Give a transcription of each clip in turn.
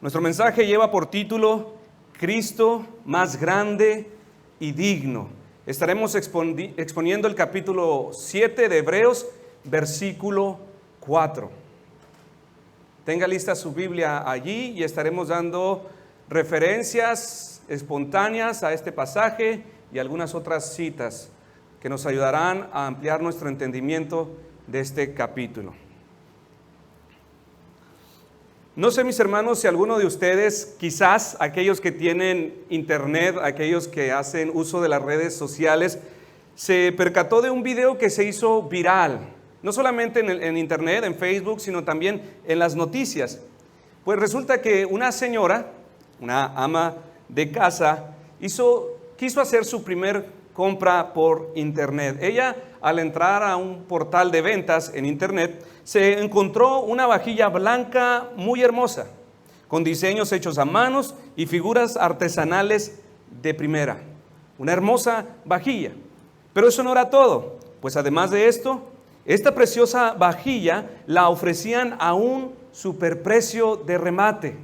Nuestro mensaje lleva por título Cristo más grande y digno. Estaremos exponiendo el capítulo 7 de Hebreos, versículo 4. Tenga lista su Biblia allí y estaremos dando referencias espontáneas a este pasaje y algunas otras citas que nos ayudarán a ampliar nuestro entendimiento de este capítulo. No sé, mis hermanos, si alguno de ustedes, quizás aquellos que tienen internet, aquellos que hacen uso de las redes sociales, se percató de un video que se hizo viral, no solamente en internet, en Facebook, sino también en las noticias. Pues resulta que una señora, una ama de casa, quiso hacer su primer compra por internet. Ella, al entrar a un portal de ventas en internet, se encontró una vajilla blanca muy hermosa, con diseños hechos a manos y figuras artesanales de primera. Una hermosa vajilla. Pero eso no era todo, pues además de esto, esta preciosa vajilla la ofrecían a un superprecio de remate.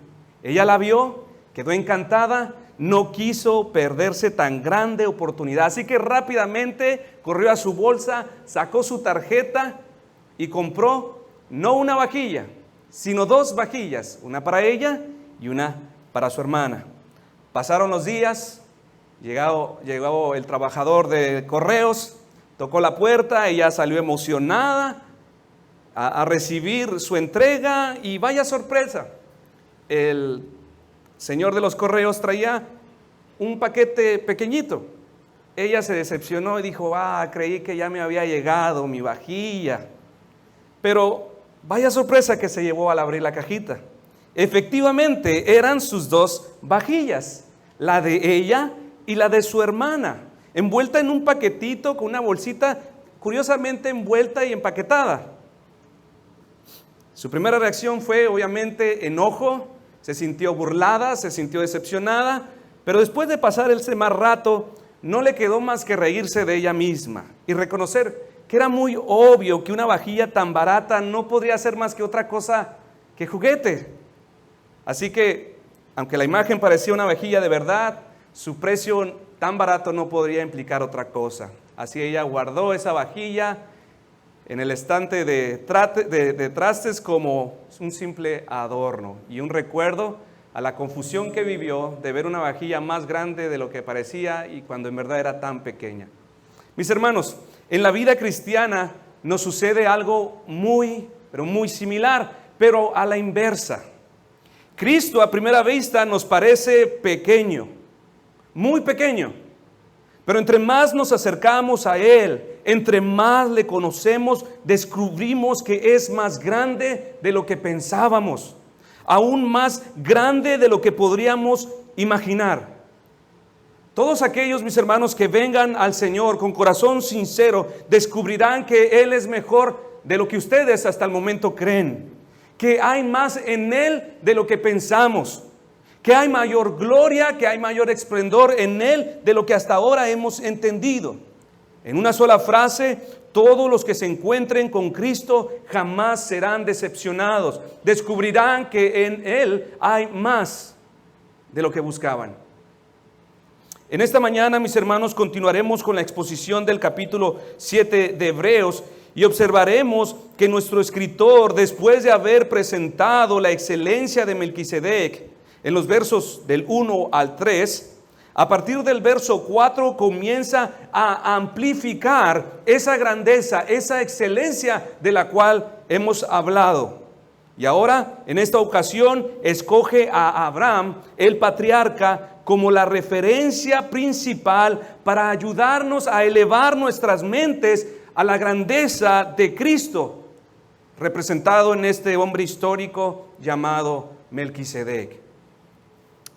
Ella la vio, quedó encantada, no quiso perderse tan grande oportunidad, así que rápidamente corrió a su bolsa, sacó su tarjeta y compró no una vajilla, sino 2 vajillas, una para ella y una para su hermana. Pasaron los días, llegó el trabajador de correos, tocó la puerta, ella salió emocionada a recibir su entrega y vaya sorpresa, el señor de los correos traía un paquete pequeñito. Ella se decepcionó y dijo, creí que ya me había llegado mi vajilla. Pero vaya sorpresa que se llevó al abrir la cajita. Efectivamente, eran sus 2 vajillas, la de ella y la de su hermana, envuelta en un paquetito con una bolsita curiosamente envuelta y empaquetada. Su primera reacción fue obviamente enojo, se sintió burlada, se sintió decepcionada, pero después de pasar ese mal rato, no le quedó más que reírse de ella misma y reconocer que era muy obvio que una vajilla tan barata no podría ser más que otra cosa que juguete. Así que, aunque la imagen parecía una vajilla de verdad, su precio tan barato no podría implicar otra cosa. Así ella guardó esa vajilla en el estante de trastes como un simple adorno y un recuerdo a la confusión que vivió de ver una vajilla más grande de lo que parecía y cuando en verdad era tan pequeña. Mis hermanos, en la vida cristiana nos sucede algo muy similar, pero a la inversa. Cristo a primera vista nos parece pequeño, muy pequeño. Pero entre más nos acercamos a Él, entre más le conocemos, descubrimos que es más grande de lo que pensábamos, aún más grande de lo que podríamos imaginar. Todos aquellos, mis hermanos, que vengan al Señor con corazón sincero, descubrirán que Él es mejor de lo que ustedes hasta el momento creen, que hay más en Él de lo que pensamos, que hay mayor gloria, que hay mayor esplendor en Él de lo que hasta ahora hemos entendido. En una sola frase, todos los que se encuentren con Cristo jamás serán decepcionados. Descubrirán que en Él hay más de lo que buscaban. En esta mañana, mis hermanos, continuaremos con la exposición del capítulo 7 de Hebreos y observaremos que nuestro escritor, después de haber presentado la excelencia de Melquisedec, en los versos del 1 al 3, a partir del verso 4 comienza a amplificar esa grandeza, esa excelencia de la cual hemos hablado. Y ahora, en esta ocasión, escoge a Abraham, el patriarca, como la referencia principal para ayudarnos a elevar nuestras mentes a la grandeza de Cristo, representado en este hombre histórico llamado Melquisedec.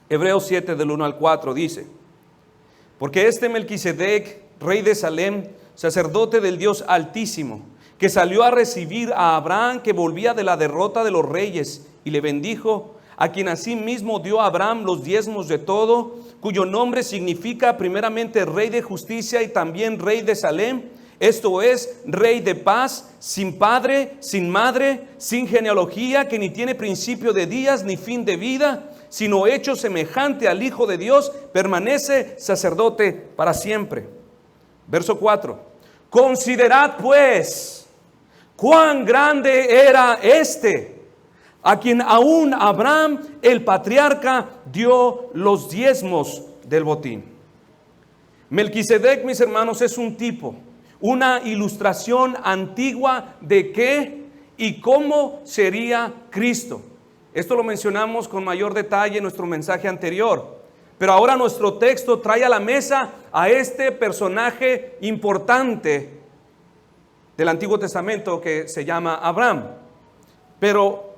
Hebreos 7 del 1 al 4 dice: porque este Melquisedec, rey de Salem, sacerdote del Dios Altísimo, que salió a recibir a Abraham, que volvía de la derrota de los reyes, y le bendijo, a quien asimismo dio a Abraham los diezmos de todo, cuyo nombre significa primeramente rey de justicia y también rey de Salem, esto es, rey de paz, sin padre, sin madre, sin genealogía, que ni tiene principio de días ni fin de vida, sino hecho semejante al Hijo de Dios, permanece sacerdote para siempre. Verso 4. Considerad pues cuán grande era este, a quien aún Abraham el patriarca dio los diezmos del botín. Melquisedec, mis hermanos, es un tipo, una ilustración antigua de qué y cómo sería Cristo. Esto lo mencionamos con mayor detalle en nuestro mensaje anterior. Pero ahora nuestro texto trae a la mesa a este personaje importante del Antiguo Testamento que se llama Abraham. Pero,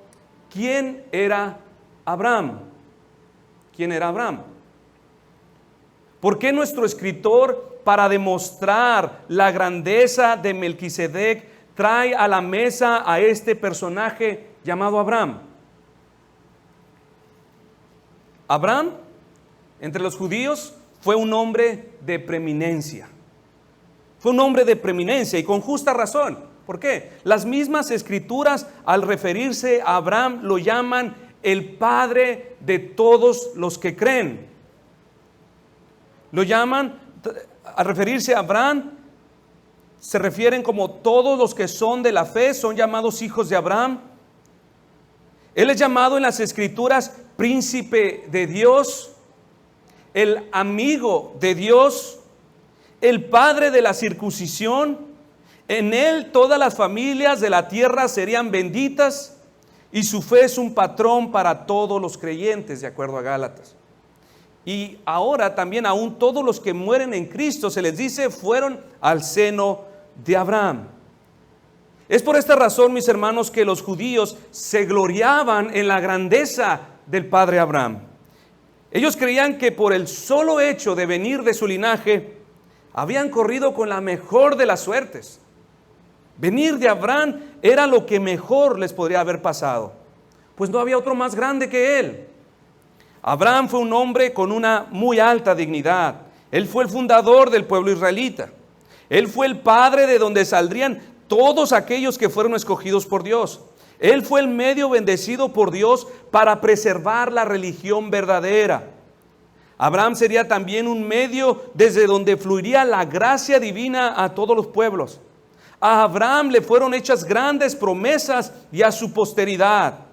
¿quién era Abraham? ¿Quién era Abraham? ¿Por qué nuestro escritor, para demostrar la grandeza de Melquisedec, trae a la mesa a este personaje llamado Abraham? Abraham, entre los judíos, fue un hombre de preeminencia. Fue un hombre de preeminencia y con justa razón. ¿Por qué? Las mismas escrituras, al referirse a Abraham, lo llaman el padre de todos los que creen. Lo llaman, al referirse a Abraham, se refieren como todos los que son de la fe, son llamados hijos de Abraham. Él es llamado en las escrituras príncipe de Dios, el amigo de Dios, el padre de la circuncisión. En él todas las familias de la tierra serían benditas y su fe es un patrón para todos los creyentes, de acuerdo a Gálatas. Y ahora también aún todos los que mueren en Cristo, se les dice, fueron al seno de Abraham. Es por esta razón, mis hermanos, que los judíos se gloriaban en la grandeza del padre Abraham. Ellos creían que por el solo hecho de venir de su linaje, habían corrido con la mejor de las suertes. Venir de Abraham era lo que mejor les podría haber pasado, pues no había otro más grande que él. Abraham fue un hombre con una muy alta dignidad. Él fue el fundador del pueblo israelita. Él fue el padre de donde saldrían todos aquellos que fueron escogidos por Dios. Él fue el medio bendecido por Dios para preservar la religión verdadera. Abraham sería también un medio desde donde fluiría la gracia divina a todos los pueblos. A Abraham le fueron hechas grandes promesas y a su posteridad.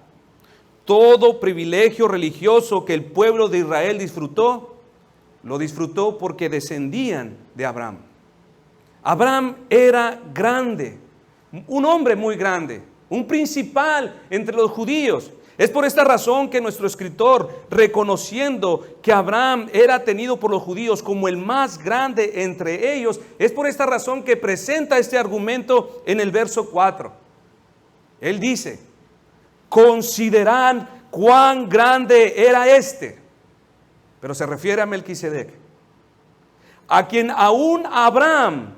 Todo privilegio religioso que el pueblo de Israel disfrutó, lo disfrutó porque descendían de Abraham. Abraham era grande, un hombre muy grande, un principal entre los judíos. Es por esta razón que nuestro escritor, reconociendo que Abraham era tenido por los judíos como el más grande entre ellos, es por esta razón que presenta este argumento en el verso 4. Él dice: considerad cuán grande era este. Pero se refiere a Melquisedec, a quien aún Abraham,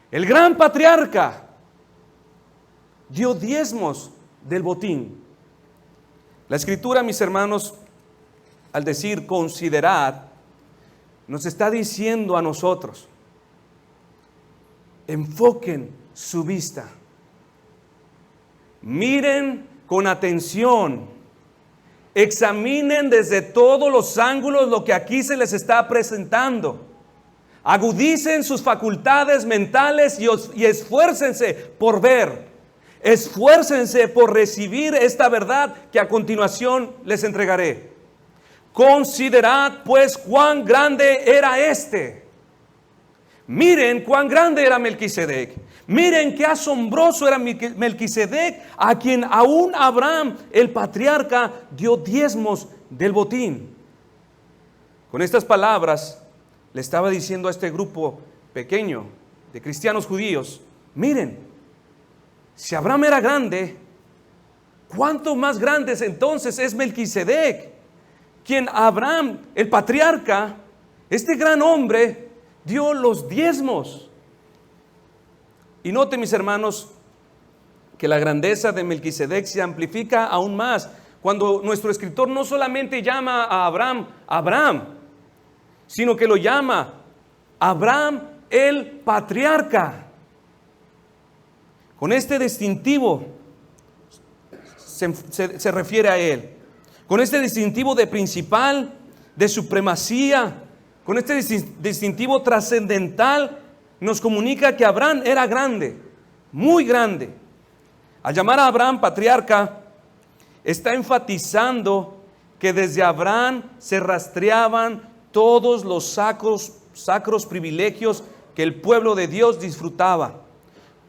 el gran patriarca, dio diezmos del botín. La escritura, mis hermanos, al decir considerad, nos está diciendo a nosotros: enfoquen su vista, miren con atención, examinen desde todos los ángulos lo que aquí se les está presentando, agudicen sus facultades mentales y esfuércense por ver. Esfuércense por recibir esta verdad que a continuación les entregaré. Considerad pues cuán grande era este. Miren cuán grande era Melquisedec. Miren qué asombroso era Melquisedec, a quien aún Abraham, el patriarca, dio diezmos del botín. Con estas palabras le estaba diciendo a este grupo pequeño de cristianos judíos: miren, si Abraham era grande, ¿cuánto más grande entonces es Melquisedec? Quien Abraham, el patriarca, este gran hombre, dio los diezmos. Y note, mis hermanos, que la grandeza de Melquisedec se amplifica aún más cuando nuestro escritor no solamente llama a Abraham Abraham, sino que lo llama Abraham el patriarca. Con este distintivo se refiere a él. Con este distintivo de principal, de supremacía, con este distintivo trascendental, nos comunica que Abraham era grande, muy grande. Al llamar a Abraham patriarca, está enfatizando que desde Abraham se rastreaban todos los sacros privilegios que el pueblo de Dios disfrutaba.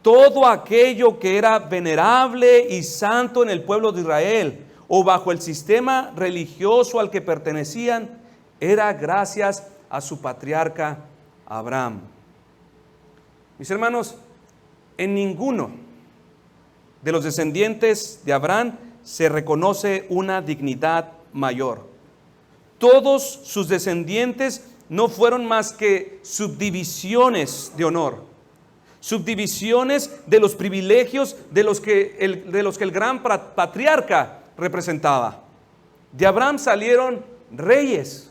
Todo aquello que era venerable y santo en el pueblo de Israel o bajo el sistema religioso al que pertenecían, era gracias a su patriarca Abraham. Mis hermanos, en ninguno de los descendientes de Abraham se reconoce una dignidad mayor. Todos sus descendientes no fueron más que subdivisiones de honor, subdivisiones de los privilegios de los que el gran patriarca representaba. De Abraham salieron reyes,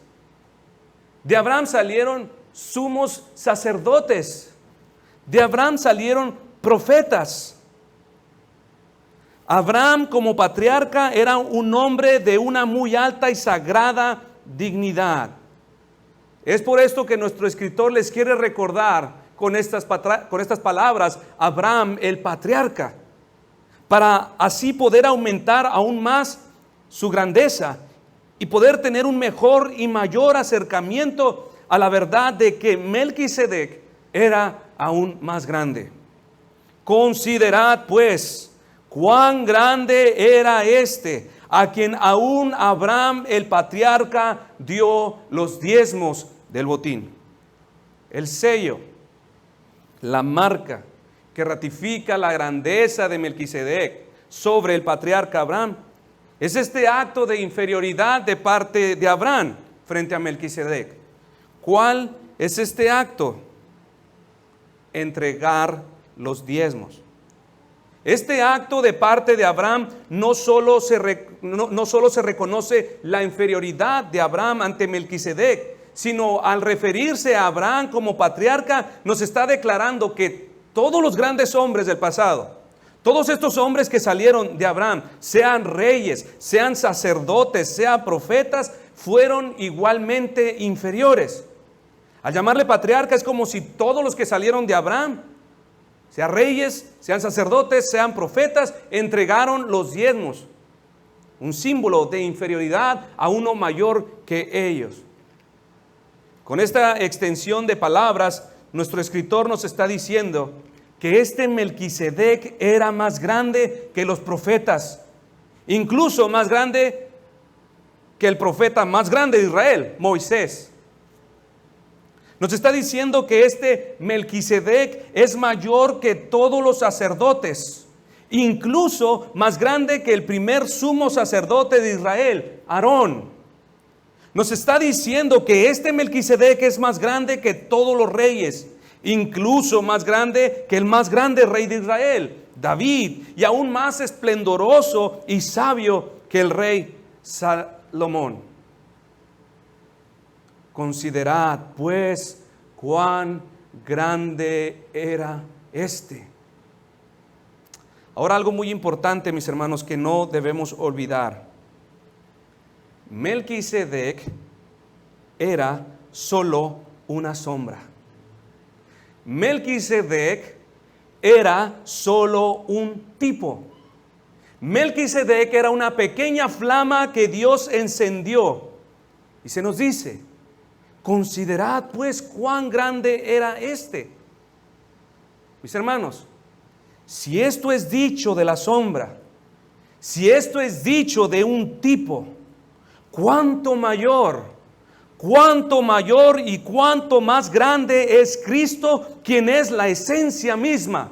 de Abraham salieron sumos sacerdotes, de Abraham salieron profetas. Abraham como patriarca era un hombre de una muy alta y sagrada dignidad. Es por esto que nuestro escritor les quiere recordar con estas palabras, Abraham el patriarca, para así poder aumentar aún más su grandeza y poder tener un mejor y mayor acercamiento a la verdad de que Melquisedec era aún más grande. Considerad pues cuán grande era este, a quien aún Abraham el patriarca dio los diezmos del botín. El sello, la marca que ratifica la grandeza de Melquisedec sobre el patriarca Abraham, es este acto de inferioridad de parte de Abraham frente a Melquisedec. ¿Cuál es este acto? Entregar los diezmos. Este acto de parte de Abraham no solo se reconoce la inferioridad de Abraham ante Melquisedec, sino al referirse a Abraham como patriarca, nos está declarando que todos los grandes hombres del pasado, todos estos hombres que salieron de Abraham, sean reyes, sean sacerdotes, sean profetas, fueron igualmente inferiores. Al llamarle patriarca es como si todos los que salieron de Abraham, sean reyes, sean sacerdotes, sean profetas, entregaron los diezmos. Un símbolo de inferioridad a uno mayor que ellos. Con esta extensión de palabras, nuestro escritor nos está diciendo que este Melquisedec era más grande que los profetas, incluso más grande que el profeta más grande de Israel, Moisés. Nos está diciendo que este Melquisedec es mayor que todos los sacerdotes, incluso más grande que el primer sumo sacerdote de Israel, Aarón. Nos está diciendo que este Melquisedec es más grande que todos los reyes, incluso más grande que el más grande rey de Israel, David, y aún más esplendoroso y sabio que el rey Salomón. Considerad pues cuán grande era este. Ahora algo muy importante, mis hermanos, que no debemos olvidar. Melquisedec era solo una sombra. Melquisedec era solo un tipo. Melquisedec era una pequeña flama que Dios encendió. Y se nos dice, considerad pues cuán grande era este. Mis hermanos, si esto es dicho de la sombra, si esto es dicho de un tipo, cuánto mayor y cuánto más grande es Cristo, quien es la esencia misma,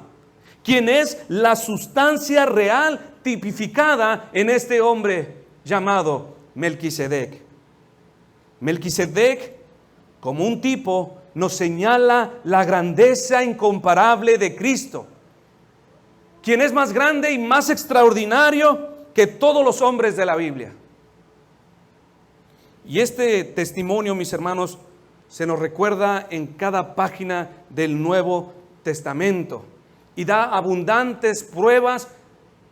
quien es la sustancia real tipificada en este hombre llamado Melquisedec. Melquisedec, como un tipo, nos señala la grandeza incomparable de Cristo, quien es más grande y más extraordinario que todos los hombres de la Biblia. Y este testimonio, mis hermanos, se nos recuerda en cada página del Nuevo Testamento. y da abundantes pruebas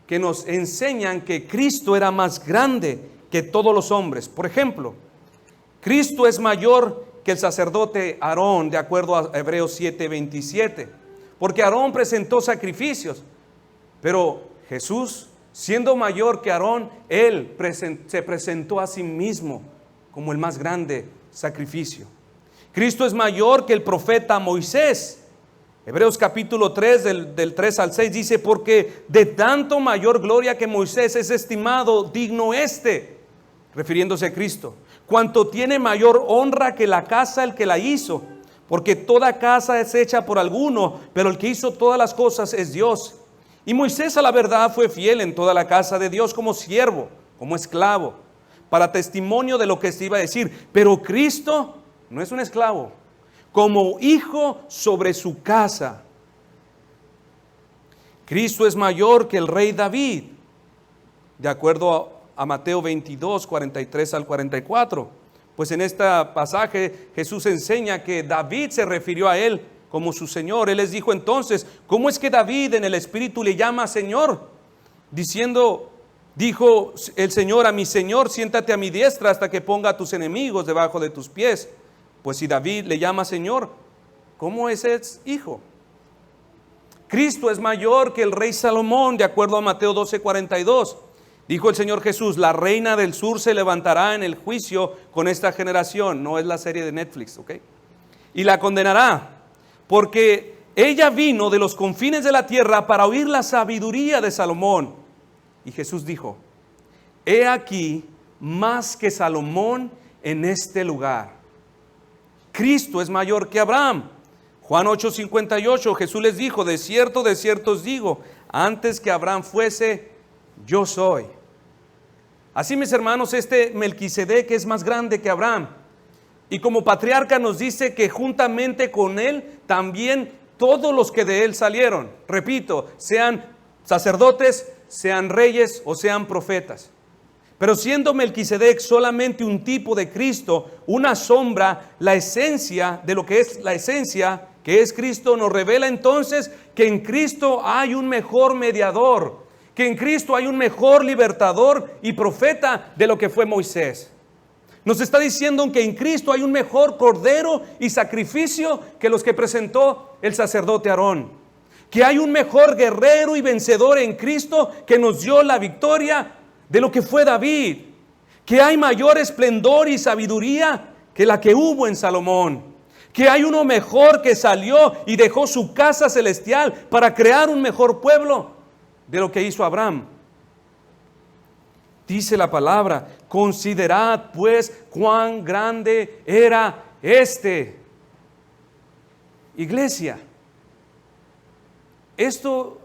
que nos enseñan que Cristo era más grande que todos los hombres. Por ejemplo, Cristo es mayor que el sacerdote Aarón, de acuerdo a Hebreos 7:27, porque Aarón presentó sacrificios, pero Jesús, siendo mayor que Aarón, Él se presentó a sí mismo como el más grande sacrificio. Cristo es mayor que el profeta Moisés. Hebreos capítulo 3, del 3 al 6 dice, porque de tanto mayor gloria que Moisés es estimado digno refiriéndose a Cristo, cuanto tiene mayor honra que la casa el que la hizo, porque toda casa es hecha por alguno, pero el que hizo todas las cosas es Dios. Y Moisés a la verdad fue fiel en toda la casa de Dios como siervo, como esclavo, para testimonio de lo que se iba a decir. Pero Cristo no es un esclavo, como hijo sobre su casa. Cristo es mayor que el rey David, de acuerdo a Mateo 22, 43 al 44. Pues en este pasaje Jesús enseña que David se refirió a él como su Señor. Él les dijo entonces, ¿cómo es que David en el Espíritu le llama Señor? Dijo el Señor a mi Señor, siéntate a mi diestra hasta que ponga a tus enemigos debajo de tus pies. Pues si David le llama Señor, ¿cómo es hijo? Cristo es mayor que el rey Salomón, de acuerdo a Mateo 12:42. Dijo el Señor Jesús, la reina del sur se levantará en el juicio con esta generación. No es la serie de Netflix, ¿ok? Y la condenará, porque ella vino de los confines de la tierra para oír la sabiduría de Salomón. Y Jesús dijo, he aquí más que Salomón en este lugar. Cristo es mayor que Abraham. Juan 8:58, Jesús les dijo, de cierto os digo, antes que Abraham fuese, yo soy. Así, mis hermanos, este Melquisedec es más grande que Abraham. Y como patriarca nos dice que juntamente con él también todos los que de él salieron, repito, sean sacerdotes, sean reyes o sean profetas. Pero siendo Melquisedec solamente un tipo de Cristo, una sombra, la esencia de lo que es la esencia, que es Cristo, nos revela entonces que en Cristo hay un mejor mediador, que en Cristo hay un mejor libertador y profeta de lo que fue Moisés. Nos está diciendo que en Cristo hay un mejor cordero y sacrificio que los que presentó el sacerdote Aarón. Que hay un mejor guerrero y vencedor en Cristo que nos dio la victoria de lo que fue David. Que hay mayor esplendor y sabiduría que la que hubo en Salomón. Que hay uno mejor que salió y dejó su casa celestial para crear un mejor pueblo de lo que hizo Abraham. Dice la palabra, considerad pues cuán grande era este. Iglesia, esto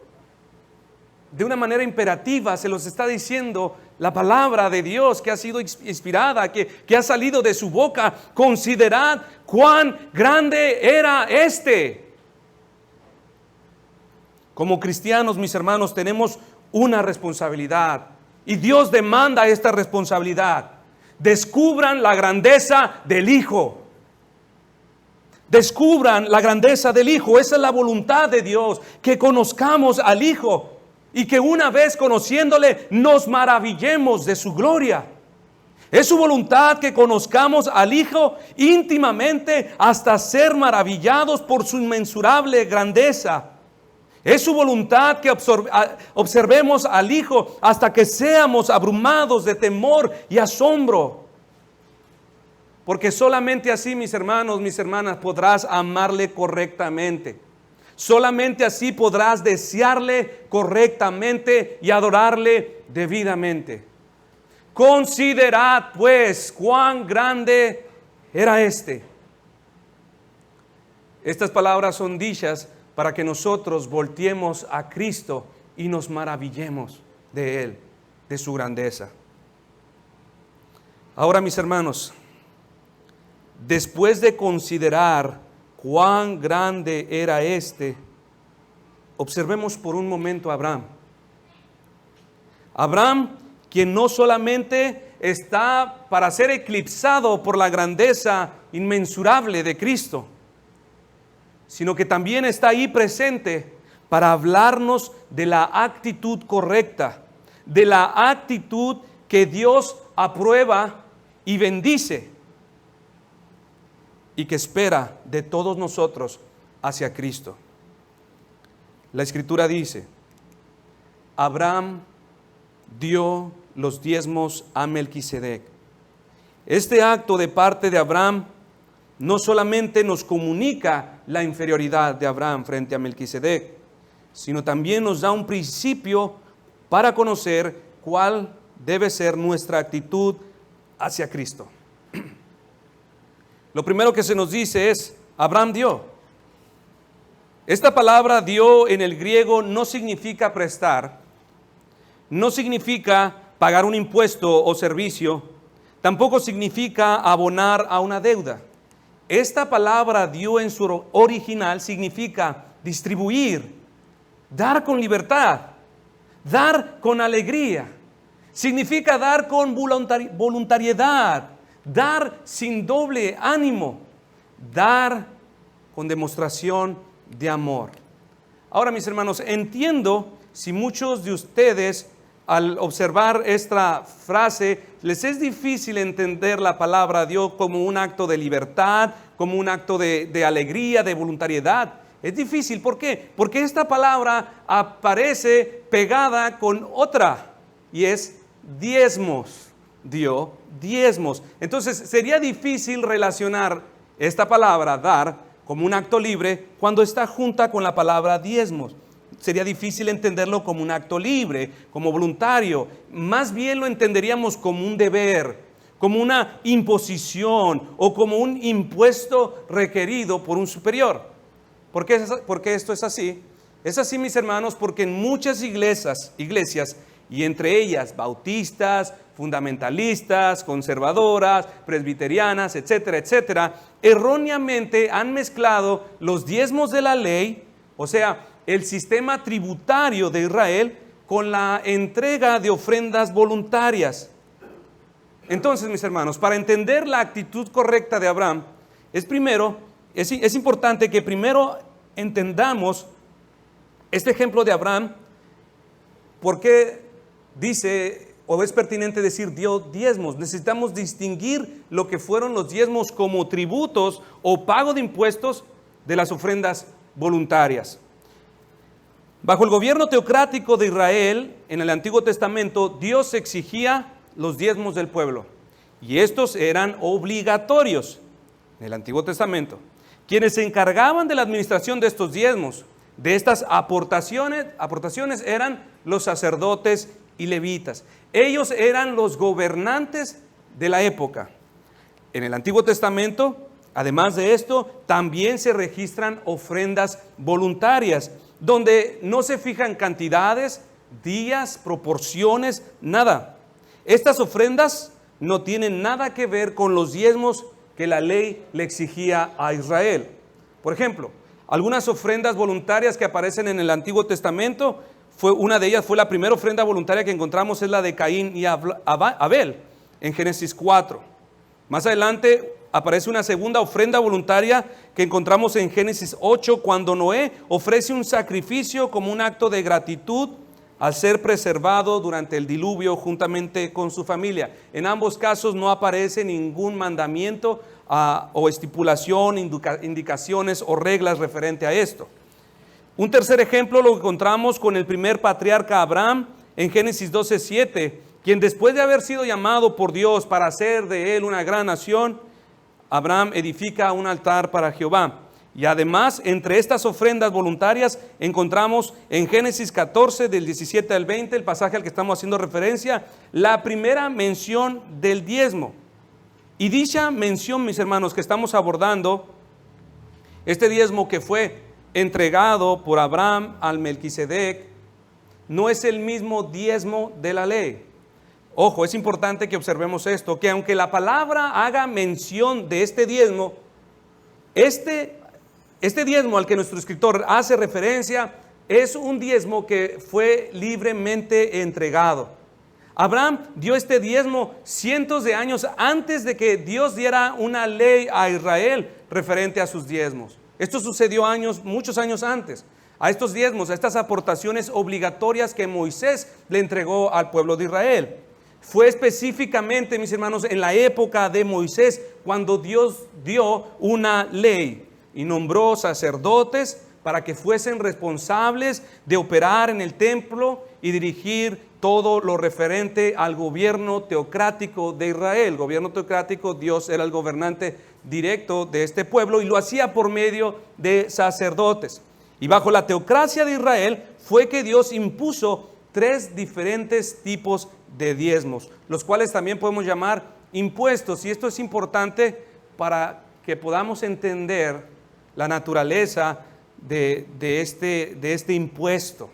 de una manera imperativa se los está diciendo la palabra de Dios que ha sido inspirada, que ha salido de su boca. Considerad cuán grande era este. Como cristianos, mis hermanos, tenemos una responsabilidad y Dios demanda esta responsabilidad. Descubran la grandeza del Hijo. Descubran la grandeza del Hijo. Esa es la voluntad de Dios, que conozcamos al Hijo y que una vez conociéndole nos maravillemos de su gloria. Es su voluntad que conozcamos al Hijo íntimamente hasta ser maravillados por su inmensurable grandeza. Es su voluntad que observemos al Hijo hasta que seamos abrumados de temor y asombro. Porque solamente así, mis hermanos, mis hermanas, podrás amarle correctamente. Solamente así podrás desearle correctamente y adorarle debidamente. Considerad pues cuán grande era este. Estas palabras son dichas para que nosotros volteemos a Cristo y nos maravillemos de Él, de su grandeza. Ahora, mis hermanos, después de considerar cuán grande era este, observemos por un momento a Abraham. Abraham, quien no solamente está para ser eclipsado por la grandeza inmensurable de Cristo, sino que también está ahí presente para hablarnos de la actitud correcta, de la actitud que Dios aprueba y bendice y que espera de todos nosotros hacia Cristo. La Escritura dice: Abraham dio los diezmos a Melquisedec. Este acto de parte de Abraham no solamente nos comunica la inferioridad de Abraham frente a Melquisedec, sino también nos da un principio para conocer cuál debe ser nuestra actitud hacia Cristo. Lo primero que se nos dice es: Abraham dio. Esta palabra dio en el griego no significa prestar, no significa pagar un impuesto o servicio, tampoco significa abonar a una deuda. Esta palabra dio en su original significa distribuir, dar con libertad, dar con alegría. Significa dar con voluntariedad, dar sin doble ánimo, dar con demostración de amor. Ahora, mis hermanos, entiendo si muchos de ustedes al observar esta frase les es difícil entender la palabra Dios como un acto de libertad, como un acto de alegría, de voluntariedad. Es difícil, ¿por qué? Porque esta palabra aparece pegada con otra y es diezmos. Dio diezmos. Entonces sería difícil relacionar esta palabra dar como un acto libre cuando está junta con la palabra diezmos. Sería difícil entenderlo como un acto libre, como voluntario. Más bien lo entenderíamos como un deber, como una imposición o como un impuesto requerido por un superior. ¿Por qué esto es así? Es así, mis hermanos, porque en muchas iglesias, y entre ellas bautistas, fundamentalistas, conservadoras, presbiterianas, etcétera, etcétera, erróneamente han mezclado los diezmos de la ley, o sea, el sistema tributario de Israel, con la entrega de ofrendas voluntarias. Entonces, mis hermanos, para entender la actitud correcta de Abraham, es importante que primero entendamos este ejemplo de Abraham. ¿Por qué dice o es pertinente decir dio diezmos? Necesitamos distinguir lo que fueron los diezmos como tributos o pago de impuestos de las ofrendas voluntarias. Bajo el gobierno teocrático de Israel, en el Antiguo Testamento, Dios exigía los diezmos del pueblo. Y estos eran obligatorios en el Antiguo Testamento. Quienes se encargaban de la administración de estos diezmos, de estas aportaciones eran los sacerdotes y levitas. Ellos eran los gobernantes de la época. En el Antiguo Testamento, además de esto, también se registran ofrendas voluntarias, donde no se fijan cantidades, días, proporciones, nada. Estas ofrendas no tienen nada que ver con los diezmos que la ley le exigía a Israel. Por ejemplo, algunas ofrendas voluntarias que aparecen en el Antiguo Testamento, una de ellas fue la primera ofrenda voluntaria que encontramos, es la de Caín y Abel, en Génesis 4. Más adelante aparece una segunda ofrenda voluntaria que encontramos en Génesis 8, cuando Noé ofrece un sacrificio como un acto de gratitud al ser preservado durante el diluvio juntamente con su familia. En ambos casos no aparece ningún mandamiento o estipulación, indicaciones o reglas referente a esto. Un tercer ejemplo lo encontramos con el primer patriarca Abraham en Génesis 12:7, quien después de haber sido llamado por Dios para hacer de él una gran nación, Abraham edifica un altar para Jehová. Y además, entre estas ofrendas voluntarias, encontramos en Génesis 14, del 17 al 20, el pasaje al que estamos haciendo referencia, la primera mención del diezmo. Y dicha mención, mis hermanos, que estamos abordando, este diezmo que fue entregado por Abraham al Melquisedec, no es el mismo diezmo de la ley. Ojo, es importante que observemos esto, que aunque la palabra haga mención de este diezmo, este diezmo al que nuestro escritor hace referencia es un diezmo que fue libremente entregado. Abraham dio este diezmo cientos de años antes de que Dios diera una ley a Israel referente a sus diezmos. Esto sucedió muchos años antes. a estos diezmos, a estas aportaciones obligatorias que Moisés le entregó al pueblo de Israel. Fue específicamente, mis hermanos, en la época de Moisés cuando Dios dio una ley y nombró sacerdotes para que fuesen responsables de operar en el templo y dirigir todo lo referente al gobierno teocrático de Israel. Gobierno teocrático, Dios era el gobernante directo de este pueblo y lo hacía por medio de sacerdotes. Y bajo la teocracia de Israel fue que Dios impuso 3 diferentes tipos de diezmos, los cuales también podemos llamar impuestos. Y esto es importante para que podamos entender la naturaleza de este impuesto.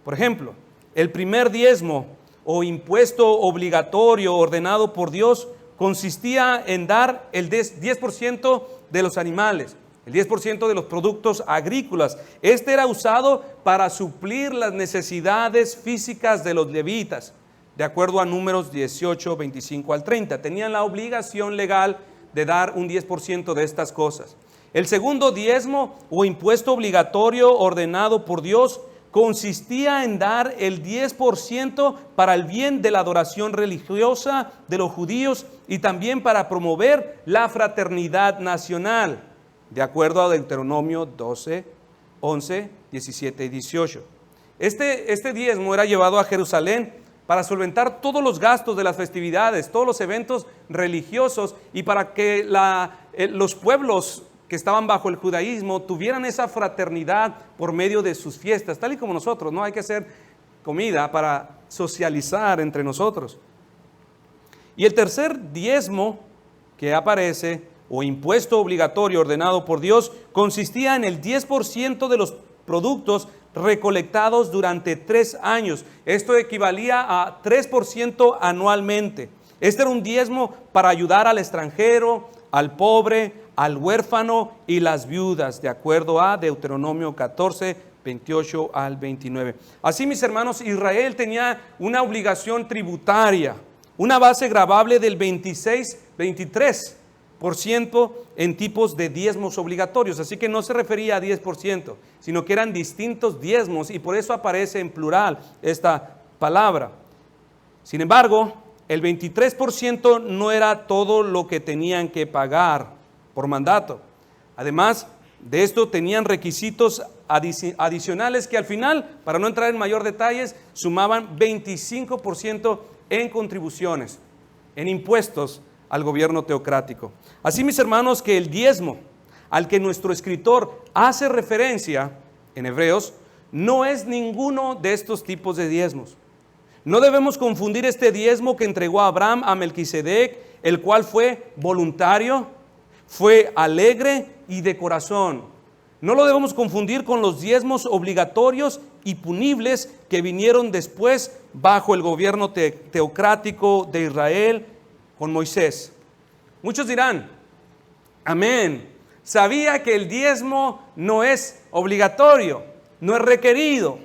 Por ejemplo, el primer diezmo o impuesto obligatorio ordenado por Dios consistía en dar el 10% de los animales, el 10% de los productos agrícolas. Este era usado para suplir las necesidades físicas de los levitas, de acuerdo a Números 18, 25 al 30. Tenían la obligación legal de dar un 10% de estas cosas. El segundo diezmo o impuesto obligatorio ordenado por Dios consistía en dar el 10% para el bien de la adoración religiosa de los judíos y también para promover la fraternidad nacional, de acuerdo a Deuteronomio 12, 11, 17 y 18. Este diezmo era llevado a Jerusalén para solventar todos los gastos de las festividades, todos los eventos religiosos y para que los pueblos que estaban bajo el judaísmo tuvieran esa fraternidad por medio de sus fiestas, tal y como nosotros, ¿no? Hay que hacer comida para socializar entre nosotros. Y el tercer diezmo que aparece, o impuesto obligatorio ordenado por Dios, consistía en el 10% de los productos recolectados durante 3 años. Esto equivalía a 3% anualmente. Este era un diezmo para ayudar al extranjero, al pobre, al huérfano y las viudas, de acuerdo a Deuteronomio 14, 28 al 29. Así, mis hermanos, Israel tenía una obligación tributaria, una base gravable del 23% en tipos de diezmos obligatorios. Así que no se refería a 10%, sino que eran distintos diezmos y por eso aparece en plural esta palabra. Sin embargo, el 23% no era todo lo que tenían que pagar por mandato. Además de esto, tenían requisitos adicionales que al final, para no entrar en mayor detalles, sumaban 25% en contribuciones, en impuestos al gobierno teocrático. Así, mis hermanos, que el diezmo al que nuestro escritor hace referencia en Hebreos no es ninguno de estos tipos de diezmos. No debemos confundir este diezmo que entregó Abraham a Melquisedec, el cual fue voluntario, fue alegre y de corazón. No lo debemos confundir con los diezmos obligatorios y punibles que vinieron después bajo el gobierno teocrático de Israel con Moisés. Muchos dirán, amén, sabía que el diezmo no es obligatorio, no es requerido,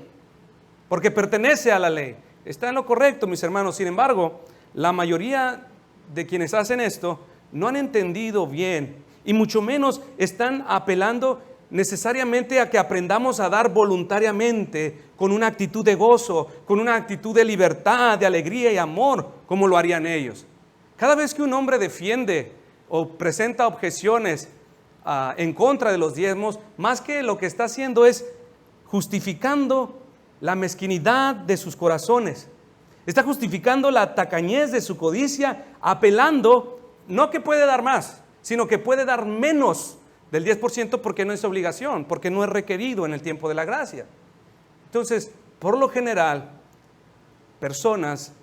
porque pertenece a la ley. Está en lo correcto, mis hermanos. Sin embargo, la mayoría de quienes hacen esto no han entendido bien y mucho menos están apelando necesariamente a que aprendamos a dar voluntariamente con una actitud de gozo, con una actitud de libertad, de alegría y amor, como lo harían ellos. Cada vez que un hombre defiende o presenta objeciones en contra de los diezmos, más que lo que está haciendo es justificando la mezquinidad de sus corazones. Está justificando la tacañez de su codicia, apelando no que puede dar más, sino que puede dar menos del 10% porque no es obligación, porque no es requerido en el tiempo de la gracia. Entonces, por lo general, personas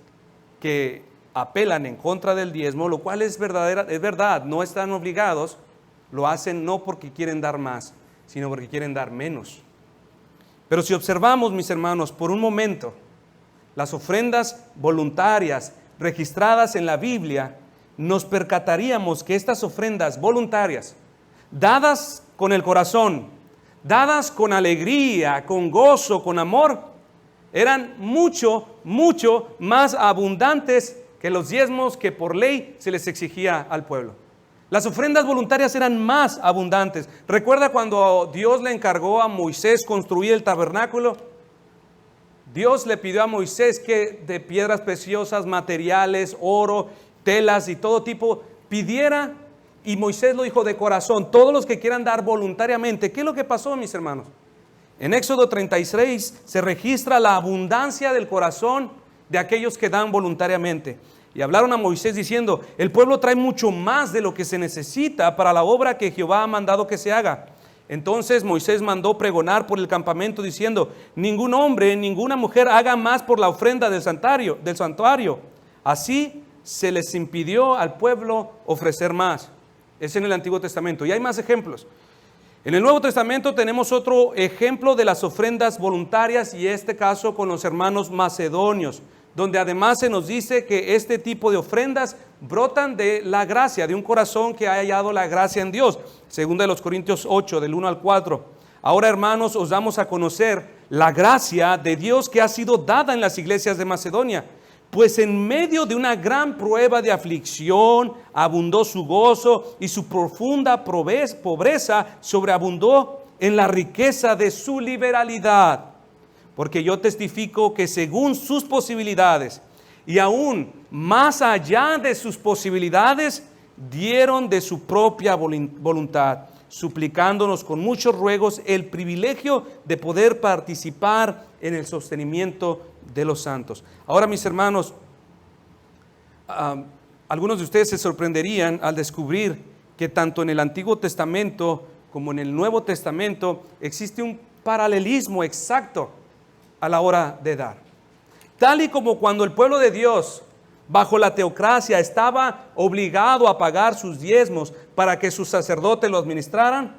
que apelan en contra del diezmo, lo cual es verdad, no están obligados, lo hacen no porque quieren dar más, sino porque quieren dar menos. Pero si observamos, mis hermanos, por un momento, las ofrendas voluntarias registradas en la Biblia, nos percataríamos que estas ofrendas voluntarias, dadas con el corazón, dadas con alegría, con gozo, con amor, eran mucho, mucho más abundantes que los diezmos que por ley se les exigía al pueblo. Las ofrendas voluntarias eran más abundantes. ¿Recuerda cuando Dios le encargó a Moisés construir el tabernáculo? Dios le pidió a Moisés que de piedras preciosas, materiales, oro, telas y todo tipo, pidiera, y Moisés lo dijo de corazón, todos los que quieran dar voluntariamente. ¿Qué es lo que pasó, mis hermanos? En Éxodo 36 se registra la abundancia del corazón de aquellos que dan voluntariamente. Y hablaron a Moisés diciendo, el pueblo trae mucho más de lo que se necesita para la obra que Jehová ha mandado que se haga. Entonces Moisés mandó pregonar por el campamento diciendo, ningún hombre, ninguna mujer haga más por la ofrenda del santuario. Así se les impidió al pueblo ofrecer más. Es en el Antiguo Testamento. Y hay más ejemplos. En el Nuevo Testamento tenemos otro ejemplo de las ofrendas voluntarias, y este caso con los hermanos macedonios, donde además se nos dice que este tipo de ofrendas brotan de la gracia, de un corazón que ha hallado la gracia en Dios. Segunda de los Corintios 8, del 1 al 4. Ahora, hermanos, os damos a conocer la gracia de Dios que ha sido dada en las iglesias de Macedonia. Pues en medio de una gran prueba de aflicción abundó su gozo, y su profunda pobreza sobreabundó en la riqueza de su liberalidad. Porque yo testifico que según sus posibilidades y aún más allá de sus posibilidades, dieron de su propia voluntad, suplicándonos con muchos ruegos el privilegio de poder participar en el sostenimiento de los santos. Ahora, mis hermanos, algunos de ustedes se sorprenderían al descubrir que tanto en el Antiguo Testamento como en el Nuevo Testamento existe un paralelismo exacto a la hora de dar. Tal y como cuando el pueblo de Dios bajo la teocracia estaba obligado a pagar sus diezmos para que sus sacerdotes lo administraran,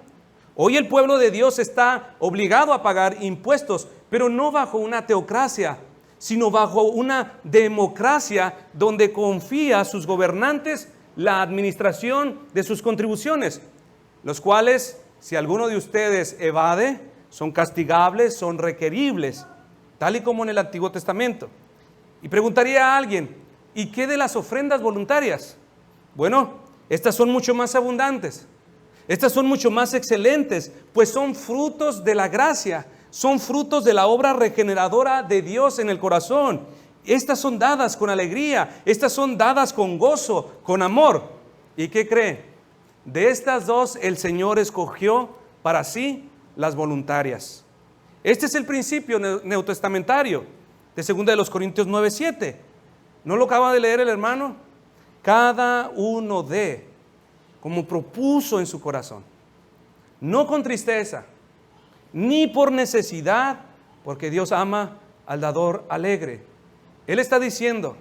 hoy el pueblo de Dios está obligado a pagar impuestos, pero no bajo una teocracia, sino bajo una democracia donde confía a sus gobernantes la administración de sus contribuciones, los cuales, si alguno de ustedes evade, son castigables, son requeribles, tal y como en el Antiguo Testamento. Y preguntaría a alguien, ¿y qué de las ofrendas voluntarias? Bueno, estas son mucho más abundantes, estas son mucho más excelentes, pues son frutos de la gracia, son frutos de la obra regeneradora de Dios en el corazón. Estas son dadas con alegría, estas son dadas con gozo, con amor. ¿Y qué cree? De estas dos el Señor escogió para sí las voluntarias. Este es el principio neotestamentario de 2 de los Corintios 9:7. ¿No lo acaba de leer el hermano? Cada uno dé como propuso en su corazón, no con tristeza, ni por necesidad, porque Dios ama al dador alegre. Él está diciendo,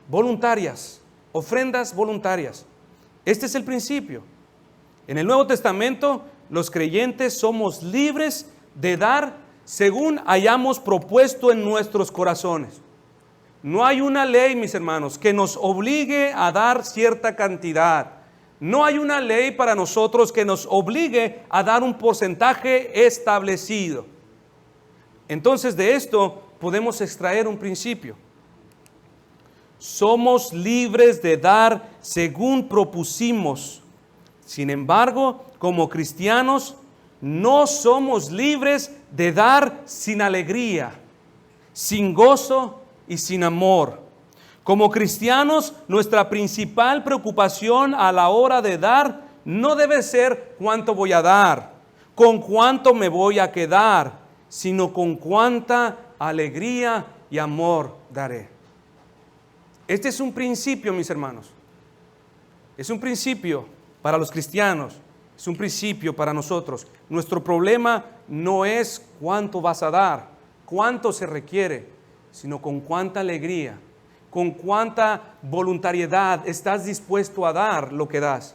voluntarias, ofrendas voluntarias. Este es el principio. En el Nuevo Testamento, los creyentes somos libres de dar según hayamos propuesto en nuestros corazones. No hay una ley, mis hermanos, que nos obligue a dar cierta cantidad. No hay una ley para nosotros que nos obligue a dar un porcentaje establecido. Entonces, de esto podemos extraer un principio. Somos libres de dar según propusimos. Sin embargo, como cristianos, no somos libres de dar sin alegría, sin gozo y sin amor. Como cristianos, nuestra principal preocupación a la hora de dar no debe ser cuánto voy a dar, con cuánto me voy a quedar, sino con cuánta alegría y amor daré. Este es un principio, mis hermanos. Es un principio para los cristianos. Es un principio para nosotros. Nuestro problema no es cuánto vas a dar, cuánto se requiere, sino con cuánta alegría, con cuánta voluntariedad estás dispuesto a dar lo que das.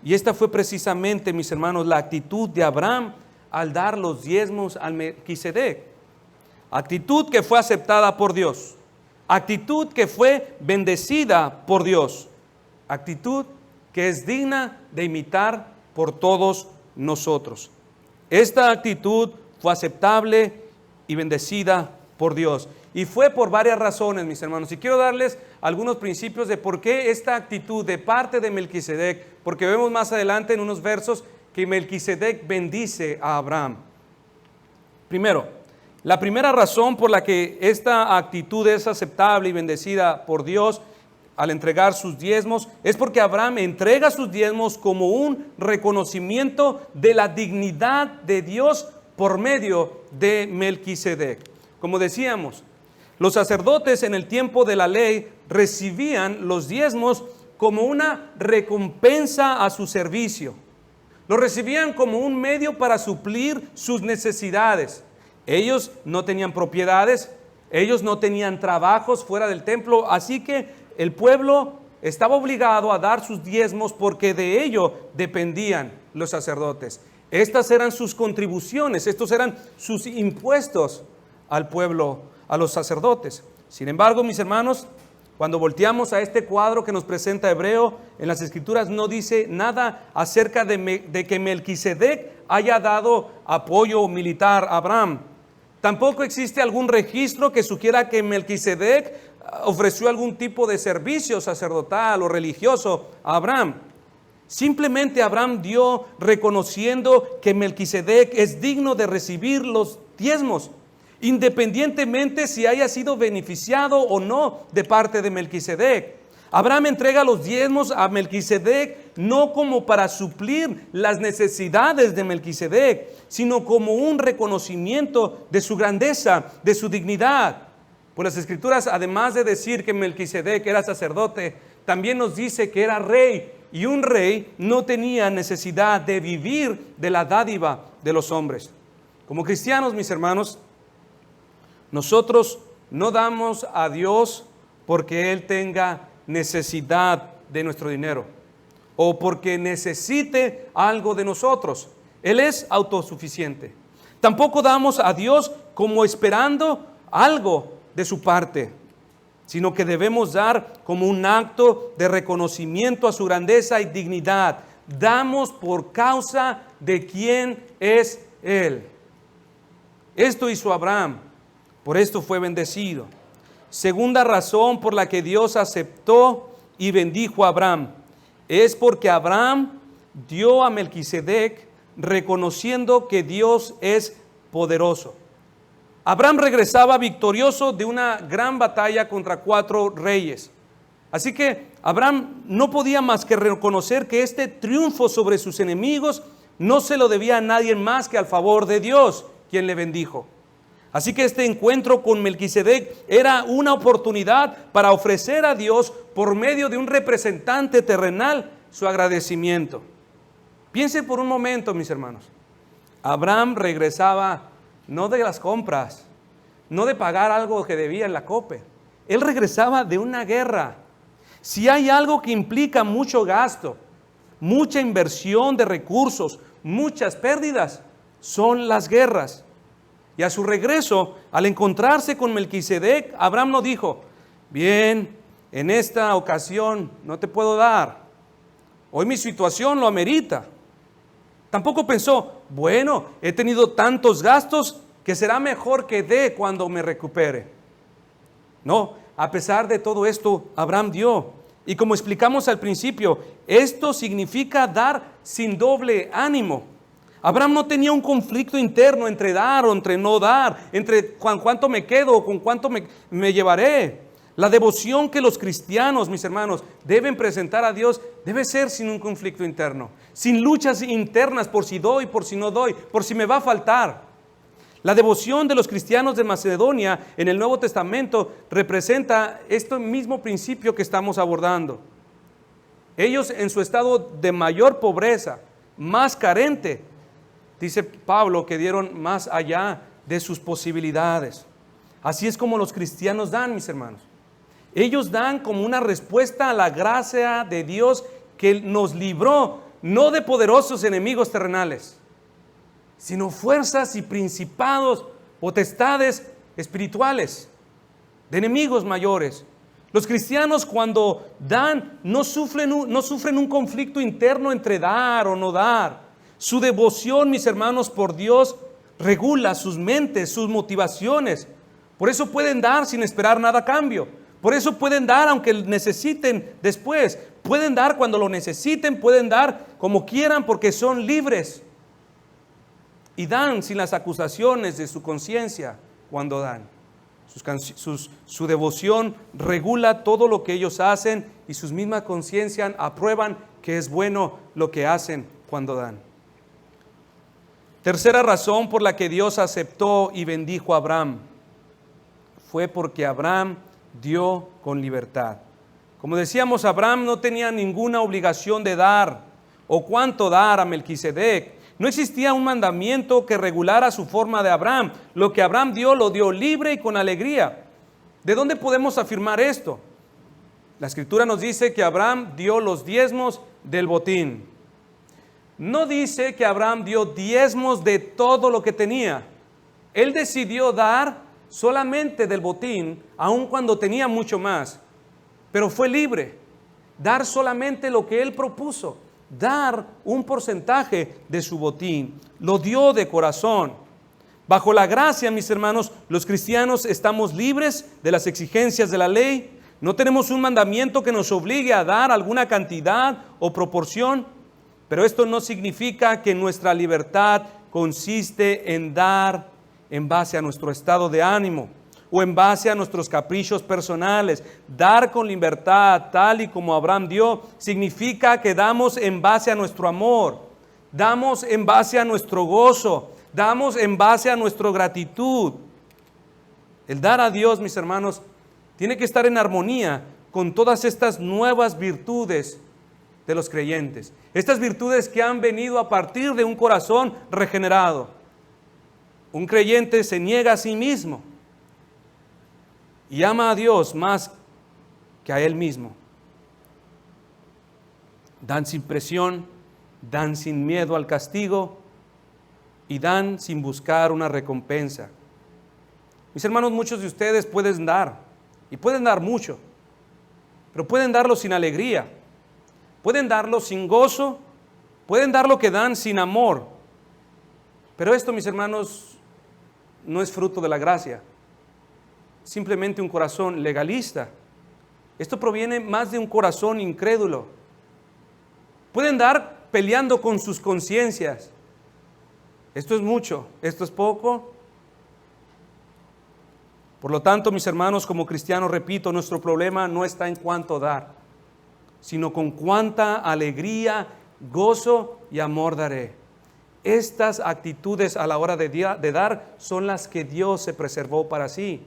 Y esta fue precisamente, mis hermanos, la actitud de Abraham al dar los diezmos al Melquisedec. Actitud que fue aceptada por Dios. Actitud que fue bendecida por Dios. Actitud que es digna de imitar por todos nosotros. Esta actitud fue aceptable y bendecida por Dios. Y fue por varias razones, mis hermanos. Y quiero darles algunos principios de por qué esta actitud de parte de Melquisedec, porque vemos más adelante en unos versos que Melquisedec bendice a Abraham. Primero, la primera razón por la que esta actitud es aceptable y bendecida por Dios al entregar sus diezmos es porque Abraham entrega sus diezmos como un reconocimiento de la dignidad de Dios por medio de Melquisedec. Como decíamos, los sacerdotes en el tiempo de la ley recibían los diezmos como una recompensa a su servicio. Lo recibían como un medio para suplir sus necesidades. Ellos no tenían propiedades, ellos no tenían trabajos fuera del templo, así que el pueblo estaba obligado a dar sus diezmos porque de ello dependían los sacerdotes. Estas eran sus contribuciones, estos eran sus impuestos al pueblo, a los sacerdotes. Sin embargo, mis hermanos, cuando volteamos a este cuadro que nos presenta Hebreo, en las Escrituras no dice nada acerca de que Melquisedec haya dado apoyo militar a Abraham. Tampoco existe algún registro que sugiera que Melquisedec ofreció algún tipo de servicio sacerdotal o religioso a Abraham. Simplemente Abraham dio reconociendo que Melquisedec es digno de recibir los diezmos, independientemente si haya sido beneficiado o no de parte de Melquisedec. Abraham entrega los diezmos a Melquisedec no como para suplir las necesidades de Melquisedec, sino como un reconocimiento de su grandeza, de su dignidad. Pues las Escrituras, además de decir que Melquisedec era sacerdote, también nos dice que era rey, y un rey no tenía necesidad de vivir de la dádiva de los hombres. Como cristianos, mis hermanos, nosotros no damos a Dios porque Él tenga necesidad de nuestro dinero o porque necesite algo de nosotros. Él es autosuficiente. Tampoco damos a Dios como esperando algo de su parte, sino que debemos dar como un acto de reconocimiento a su grandeza y dignidad. Damos por causa de quién es Él. Esto hizo Abraham, por esto fue bendecido. Segunda razón por la que Dios aceptó y bendijo a Abraham es porque Abraham dio a Melquisedec reconociendo que Dios es poderoso. Abraham regresaba victorioso de una gran batalla contra 4 reyes. Así que Abraham no podía más que reconocer que este triunfo sobre sus enemigos no se lo debía a nadie más que al favor de Dios, quien le bendijo. Así que este encuentro con Melquisedec era una oportunidad para ofrecer a Dios, por medio de un representante terrenal, su agradecimiento. Piensen por un momento, mis hermanos. Abraham regresaba no de las compras, no de pagar algo que debía en la COPE. Él regresaba de una guerra. Si hay algo que implica mucho gasto, mucha inversión de recursos, muchas pérdidas, son las guerras. Y a su regreso, al encontrarse con Melquisedec, Abraham no dijo: bien, en esta ocasión no te puedo dar, hoy mi situación lo amerita. Tampoco pensó: bueno, he tenido tantos gastos que será mejor que dé cuando me recupere. No, a pesar de todo esto, Abraham dio. Y como explicamos al principio, esto significa dar sin doble ánimo. Abraham no tenía un conflicto interno entre dar o entre no dar, entre con cuánto me quedo o con cuánto me llevaré. La devoción que los cristianos, mis hermanos, deben presentar a Dios debe ser sin un conflicto interno, sin luchas internas por si doy, por si no doy, por si me va a faltar. La devoción de los cristianos de Macedonia en el Nuevo Testamento representa este mismo principio que estamos abordando. Ellos, en su estado de mayor pobreza, más carente, dice Pablo, que dieron más allá de sus posibilidades. Así es como los cristianos dan, mis hermanos. Ellos dan como una respuesta a la gracia de Dios que nos libró, no de poderosos enemigos terrenales, sino fuerzas y principados, potestades espirituales, de enemigos mayores. Los cristianos, cuando dan, no sufren un conflicto interno entre dar o no dar. Su devoción, mis hermanos, por Dios regula sus mentes, sus motivaciones. Por eso pueden dar sin esperar nada a cambio, Por eso pueden dar aunque necesiten después. Pueden dar cuando lo necesiten, pueden dar como quieran porque son libres. Y dan sin las acusaciones de su conciencia cuando dan. Su devoción regula todo lo que ellos hacen y sus mismas conciencias aprueban que es bueno lo que hacen cuando dan. Tercera razón por la que Dios aceptó y bendijo a Abraham fue porque Abraham dio con libertad. Como decíamos, Abraham no tenía ninguna obligación de dar o cuánto dar a Melquisedec. No existía un mandamiento que regulara su forma de Abraham. Lo que Abraham dio, lo dio libre y con alegría. ¿De dónde podemos afirmar esto? La Escritura nos dice que Abraham dio los diezmos del botín. No dice que Abraham dio diezmos de todo lo que tenía. Él decidió dar solamente del botín, aun cuando tenía mucho más. Pero fue libre. Dar solamente lo que él propuso. Dar un porcentaje de su botín. Lo dio de corazón. Bajo la gracia, mis hermanos, los cristianos estamos libres de las exigencias de la ley. No tenemos un mandamiento que nos obligue a dar alguna cantidad o proporción. Pero esto no significa que nuestra libertad consiste en dar en base a nuestro estado de ánimo o en base a nuestros caprichos personales. Dar con libertad, tal y como Abraham dio, significa que damos en base a nuestro amor, damos en base a nuestro gozo, damos en base a nuestra gratitud. El dar a Dios, mis hermanos, tiene que estar en armonía con todas estas nuevas virtudes de los creyentes. Estas virtudes que han venido a partir de un corazón regenerado. Un creyente se niega a sí mismo y ama a Dios más que a él mismo. Dan sin presión, dan sin miedo al castigo y dan sin buscar una recompensa. Mis hermanos, muchos de ustedes pueden dar y pueden dar mucho, pero pueden darlo sin alegría, pueden darlo sin gozo, pueden dar lo que dan sin amor. Pero esto, mis hermanos, no es fruto de la gracia. Simplemente un corazón legalista. Esto proviene más de un corazón incrédulo. Pueden dar peleando con sus conciencias. Esto es mucho, esto es poco. Por lo tanto, mis hermanos, como cristianos, repito, nuestro problema no está en cuánto dar, sino con cuánta alegría, gozo y amor daré. Estas actitudes a la hora de dar son las que Dios se preservó para sí.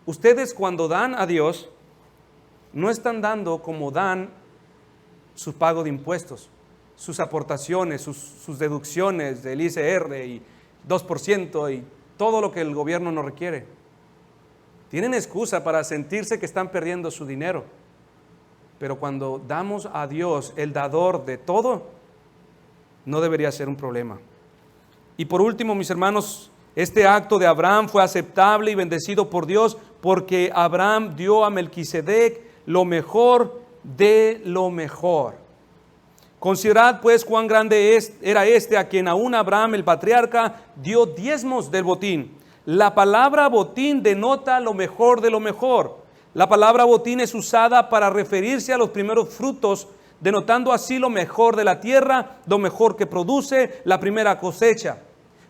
Ustedes cuando dan a Dios, no están dando como dan su pago de impuestos, sus aportaciones, sus deducciones del ICR y 2% y todo lo que el gobierno nos requiere. Tienen excusa para sentirse que están perdiendo su dinero. Pero cuando damos a Dios, el dador de todo, no debería ser un problema. Y por último, mis hermanos, este acto de Abraham fue aceptable y bendecido por Dios porque Abraham dio a Melquisedec lo mejor de lo mejor. Considerad pues cuán grande era este a quien aún Abraham el patriarca dio diezmos del botín. La palabra botín denota lo mejor de lo mejor. La palabra botín es usada para referirse a los primeros frutos, denotando así lo mejor de la tierra, lo mejor que produce la primera cosecha.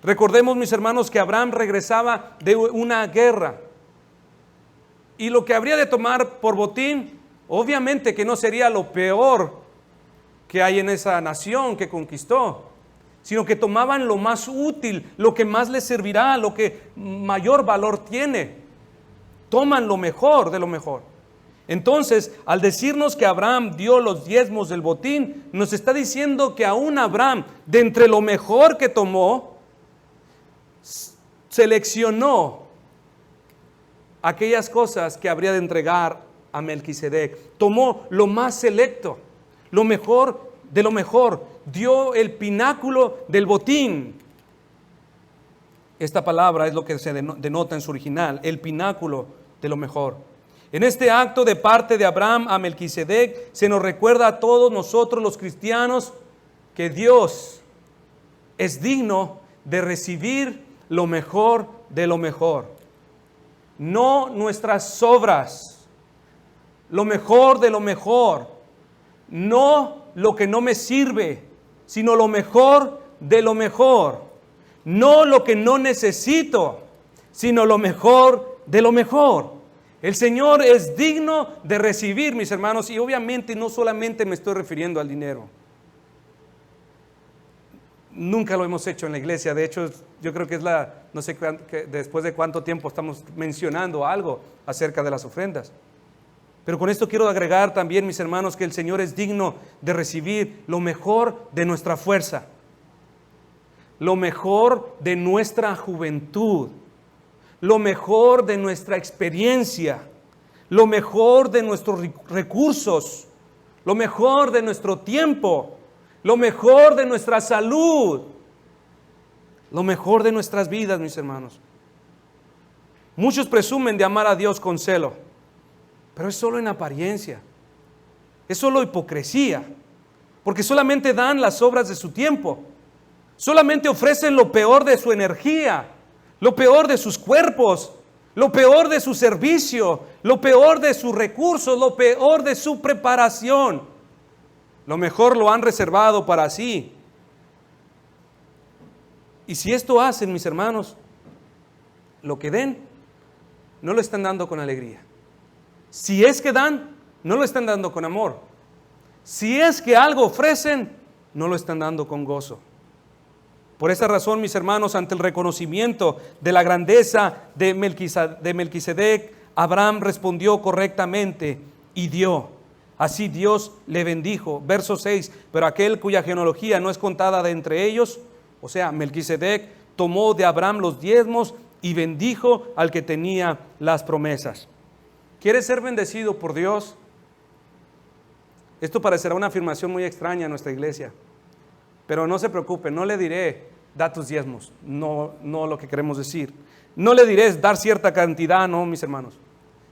Recordemos, mis hermanos, que Abraham regresaba de una guerra. Y lo que habría de tomar por botín, obviamente que no sería lo peor que hay en esa nación que conquistó, sino que tomaban lo más útil, lo que más les servirá, lo que mayor valor tiene. Toman lo mejor de lo mejor. Entonces, al decirnos que Abraham dio los diezmos del botín, nos está diciendo que aún Abraham, de entre lo mejor que tomó, seleccionó aquellas cosas que habría de entregar a Melquisedec. Tomó lo más selecto, lo mejor de lo mejor. Dio el pináculo del botín. Esta palabra es lo que se denota en su original, el pináculo de lo mejor. En este acto de parte de Abraham a Melquisedec se nos recuerda a todos nosotros los cristianos que Dios es digno de recibir lo mejor de lo mejor. no nuestras obras. Lo mejor de lo mejor. No lo que no me sirve, sino lo mejor de lo mejor. No lo que no necesito, sino lo mejor de lo mejor. El Señor es digno de recibir, mis hermanos, y obviamente no solamente me estoy refiriendo al dinero. Nunca lo hemos hecho en la iglesia. De hecho, yo creo que es no sé después de cuánto tiempo estamos mencionando algo acerca de las ofrendas. Pero con esto quiero agregar también, mis hermanos, que el Señor es digno de recibir lo mejor de nuestra fuerza, lo mejor de nuestra juventud, lo mejor de nuestra experiencia, lo mejor de nuestros recursos, lo mejor de nuestro tiempo, lo mejor de nuestra salud, lo mejor de nuestras vidas, mis hermanos. Muchos presumen de amar a Dios con celo, pero es solo en apariencia, es solo hipocresía, porque solamente dan las obras de su tiempo, solamente ofrecen lo peor de su energía, lo peor de sus cuerpos, lo peor de su servicio, lo peor de sus recursos, lo peor de su preparación. Lo mejor lo han reservado para sí. Y si esto hacen, mis hermanos, lo que den, no lo están dando con alegría. Si es que dan, no lo están dando con amor. Si es que algo ofrecen, no lo están dando con gozo. Por esa razón, mis hermanos, ante el reconocimiento de la grandeza de Melquisedec, Abraham respondió correctamente y dio. Así Dios le bendijo. Verso 6, pero aquel cuya genealogía no es contada de entre ellos, o sea, Melquisedec, tomó de Abraham los diezmos y bendijo al que tenía las promesas. ¿Quieres ser bendecido por Dios? Esto parecerá una afirmación muy extraña en nuestra iglesia, pero no se preocupe, no le diré, da tus diezmos, no lo que queremos decir. No le diré dar cierta cantidad, no, mis hermanos.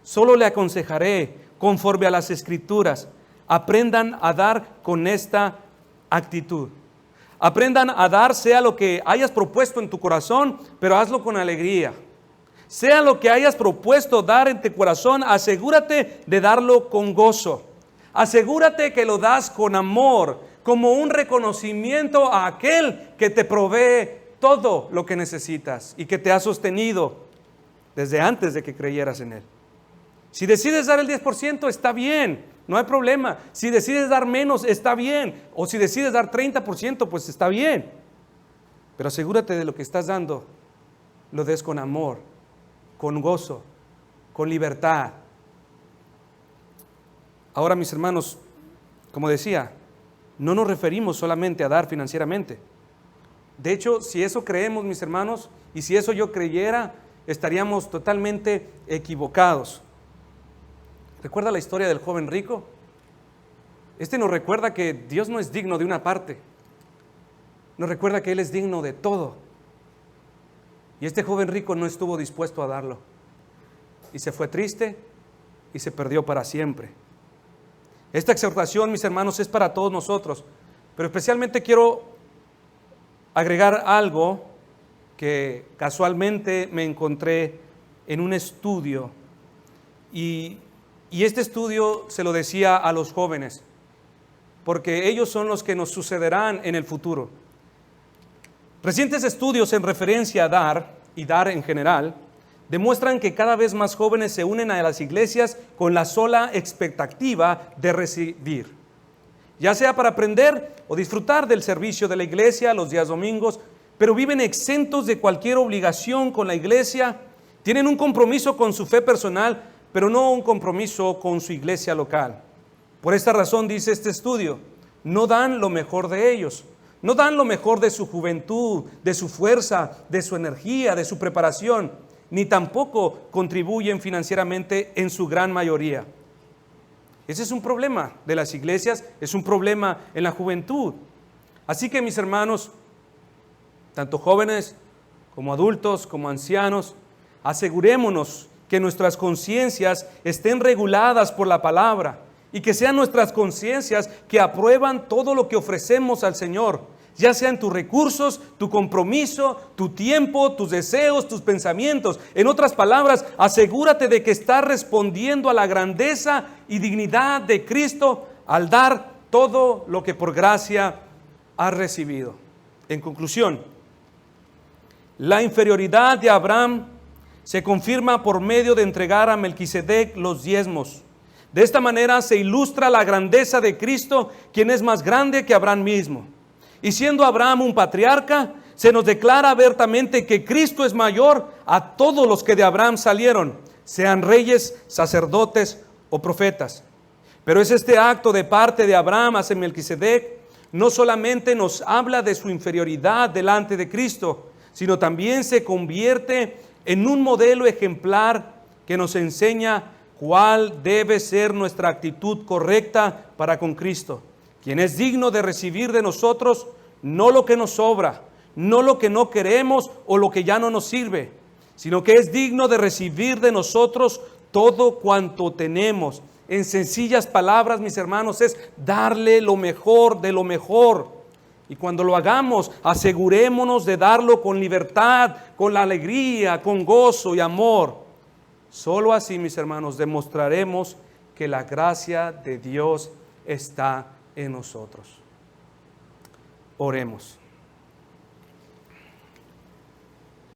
Solo le aconsejaré, conforme a las Escrituras, aprendan a dar con esta actitud. Aprendan a dar, sea lo que hayas propuesto en tu corazón, pero hazlo con alegría. Sea lo que hayas propuesto dar en tu corazón, asegúrate de darlo con gozo. Asegúrate que lo das con amor, como un reconocimiento a aquel que te provee todo lo que necesitas y que te ha sostenido desde antes de que creyeras en Él. Si decides dar el 10%, está bien, no hay problema. Si decides dar menos, está bien. O si decides dar 30%, pues está bien. Pero asegúrate de lo que estás dando, lo des con amor, con gozo, con libertad. Ahora, mis hermanos, como decía, no nos referimos solamente a dar financieramente. De hecho, si eso creemos, mis hermanos, y si eso yo creyera, estaríamos totalmente equivocados. ¿Recuerda la historia del joven rico? Este nos recuerda que Dios no es digno de una parte. Nos recuerda que Él es digno de todo. Y este joven rico no estuvo dispuesto a darlo. Y se fue triste y se perdió para siempre. Esta exhortación, mis hermanos, es para todos nosotros. Pero especialmente quiero agregar algo que casualmente me encontré en un estudio. Y este estudio se lo decía a los jóvenes, porque ellos son los que nos sucederán en el futuro. Recientes estudios en referencia a dar, y dar en general, demuestran que cada vez más jóvenes se unen a las iglesias con la sola expectativa de recibir, ya sea para aprender o disfrutar del servicio de la iglesia los días domingos, pero viven exentos de cualquier obligación con la iglesia, tienen un compromiso con su fe personal, pero no un compromiso con su iglesia local. Por esta razón, dice este estudio, no dan lo mejor de ellos, no dan lo mejor de su juventud, de su fuerza, de su energía, de su preparación, ni tampoco contribuyen financieramente en su gran mayoría. Ese es un problema de las iglesias, es un problema en la juventud. Así que, mis hermanos, tanto jóvenes como adultos, como ancianos, asegurémonos que nuestras conciencias estén reguladas por la palabra y que sean nuestras conciencias que aprueban todo lo que ofrecemos al Señor, ya sea en tus recursos, tu compromiso, tu tiempo, tus deseos, tus pensamientos. En otras palabras, asegúrate de que estás respondiendo a la grandeza y dignidad de Cristo al dar todo lo que por gracia has recibido. En conclusión, la inferioridad de Abraham se confirma por medio de entregar a Melquisedec los diezmos. De esta manera se ilustra la grandeza de Cristo, quien es más grande que Abraham mismo. Y siendo Abraham un patriarca, se nos declara abiertamente que Cristo es mayor a todos los que de Abraham salieron, sean reyes, sacerdotes o profetas. Pero es este acto de parte de Abraham hacia Melquisedec, no solamente nos habla de su inferioridad delante de Cristo, sino también se convierte en un modelo ejemplar que nos enseña cuál debe ser nuestra actitud correcta para con Cristo, quien es digno de recibir de nosotros no lo que nos sobra, no lo que no queremos o lo que ya no nos sirve, sino que es digno de recibir de nosotros todo cuanto tenemos. En sencillas palabras, mis hermanos, es darle lo mejor de lo mejor. Y cuando lo hagamos, asegurémonos de darlo con libertad, con la alegría, con gozo y amor. Solo así, mis hermanos, demostraremos que la gracia de Dios está en nosotros. Oremos.